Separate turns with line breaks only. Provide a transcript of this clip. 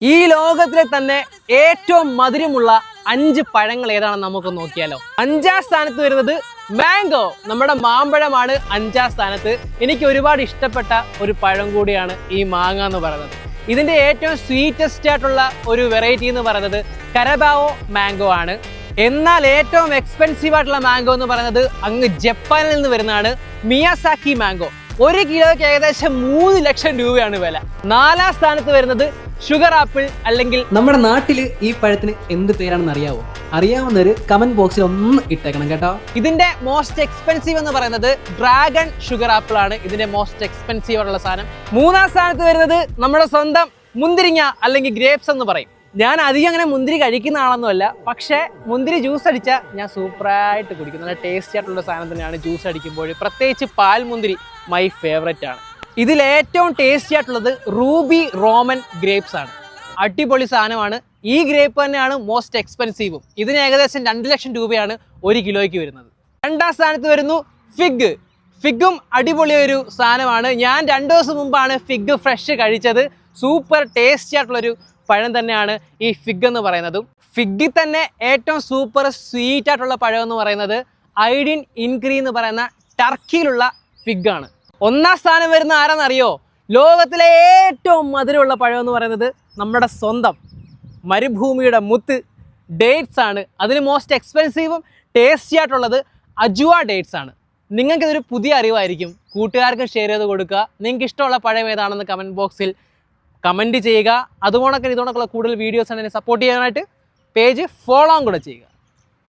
ഈ ലോകത്തിലെ തന്നെ ഏറ്റവും മധുരമുള്ള 5 പഴങ്ങൾ ഏതാണെന്ന് നമുക്ക് നോക്കിയാലോ. 5ാം സ്ഥാനത്ത് വരുന്നത് മാംഗോ. നമ്മുടെ മാമ്പഴമാണ് 5ാം സ്ഥാനത്ത്. എനിക്ക് ഒരുപാട് ഇഷ്ടപ്പെട്ട ഒരു പഴം കൂടിയാണ് ഈ മാങ്ങ എന്ന് പറയുന്നത്. ഇതിന്റെ ഏറ്റവും സ്വീറ്റസ്റ്റ് ആയിട്ടുള്ള ഒരു വെറൈറ്റി എന്ന് പറയുന്നത് കരബാവോ മാംഗോ ആണ്. എന്നാൽ ഏറ്റവും എക്സ്പെൻസീവ് ആയിട്ടുള്ള മാംഗോ എന്ന് പറയുന്നത് അങ്ങ് ജപ്പാനിൽ നിന്ന് വരുന്നതാണ് മിയാസാക്കി മാംഗോ. 1 കിലോയ്ക്ക് ഏകദേശം 3 ലക്ഷം രൂപയാണ് വില. 4ാം സ്ഥാനത്ത് വരുന്നത് ഷുഗർ ആപ്പിൾ, അല്ലെങ്കിൽ
നമ്മുടെ നാട്ടിൽ ഈ പഴത്തിന് എന്ത് പേരാണെന്ന് അറിയാവോ? അറിയാവുന്നവര് കമന്റ് ബോക്സിൽ ഒന്ന് ഇട്ടേക്കണം കേട്ടോ.
ഇതിന്റെ മോസ്റ്റ് എക്സ്പെൻസീവ് എന്ന് പറയുന്നത് ഡ്രാഗൺ ഷുഗർ ആപ്പിൾ ആണ്. ഇതിന്റെ മോസ്റ്റ് എക്സ്പെൻസീവ് ആയിട്ടുള്ള സാധനം. 3ാം സ്ഥാനത്ത് വരുന്നത് നമ്മുടെ സ്വന്തം മുന്തിരിങ്ങ അല്ലെങ്കിൽ ഗ്രേപ്സ് എന്ന് പറയും. ഞാൻ അധികം അങ്ങനെ മുന്തിരി കഴിക്കുന്ന ആളൊന്നുമല്ല, പക്ഷേ മുന്തിരി ജ്യൂസ് അടിച്ചാൽ ഞാൻ സൂപ്പറായിട്ട് കുടിക്കും. നല്ല ടേസ്റ്റി ആയിട്ടുള്ള സാധനം തന്നെയാണ് ജ്യൂസ് അടിക്കുമ്പോൾ. പ്രത്യേകിച്ച് പാൽ മുന്തിരി മൈ ഫേവറേറ്റ് ആണ്. ഇതിൽ ഏറ്റവും ടേസ്റ്റി ആയിട്ടുള്ളത് റൂബി റോമൻ ഗ്രേപ്സ് ആണ്. അടിപൊളി സാധനമാണ്. ഈ ഗ്രേപ്പ് തന്നെയാണ് മോസ്റ്റ് എക്സ്പെൻസീവും. ഇതിന് ഏകദേശം 2 ലക്ഷം രൂപയാണ് 1 കിലോയ്ക്ക് വരുന്നത്. 2ാം സ്ഥാനത്ത് വരുന്നു ഫിഗ്. ഫിഗും അടിപൊളി ഒരു സാധനമാണ്. ഞാൻ 2 ദിവസം മുമ്പാണ് ഫിഗ് ഫ്രഷ് കഴിച്ചത്. സൂപ്പർ ടേസ്റ്റി ആയിട്ടുള്ളൊരു പഴം തന്നെയാണ് ഈ ഫിഗ് എന്ന് പറയുന്നതും. ഫിഗിൽ തന്നെ ഏറ്റവും സൂപ്പർ സ്വീറ്റ് ആയിട്ടുള്ള പഴം എന്ന് പറയുന്നത് ഐഡിൻ ഇൻക്രി എന്ന് പറയുന്ന ടർക്കിയിലുള്ള ഫിഗ് ആണ്. 1ാം സ്ഥാനം വരുന്ന ആരാന്നറിയോ? ലോകത്തിലെ ഏറ്റവും മധുരമുള്ള പഴം എന്ന് പറയുന്നത് നമ്മുടെ സ്വന്തം മരുഭൂമിയുടെ മുത്ത് ഡേറ്റ്സ് ആണ്. അതിന് മോസ്റ്റ് എക്സ്പെൻസീവും ടേസ്റ്റി ആയിട്ടുള്ളത് അജുവ ഡേറ്റ്സ് ആണ്. നിങ്ങൾക്കിതൊരു പുതിയ അറിവായിരിക്കും. കൂട്ടുകാർക്കും ഷെയർ ചെയ്ത് കൊടുക്കുക. നിങ്ങൾക്ക് ഇഷ്ടമുള്ള പഴം ഏതാണെന്ന് കമൻറ്റ് ബോക്സിൽ കമൻറ്റ് ചെയ്യുക. അതുകൊണ്ടൊക്കെ ഇതുകൊണ്ടൊക്കെയുള്ള കൂടുതൽ വീഡിയോസ് ആണ് എന്നെ സപ്പോർട്ട് ചെയ്യാനായിട്ട് പേജ് ഫോളോ കൂടെ ചെയ്യുക.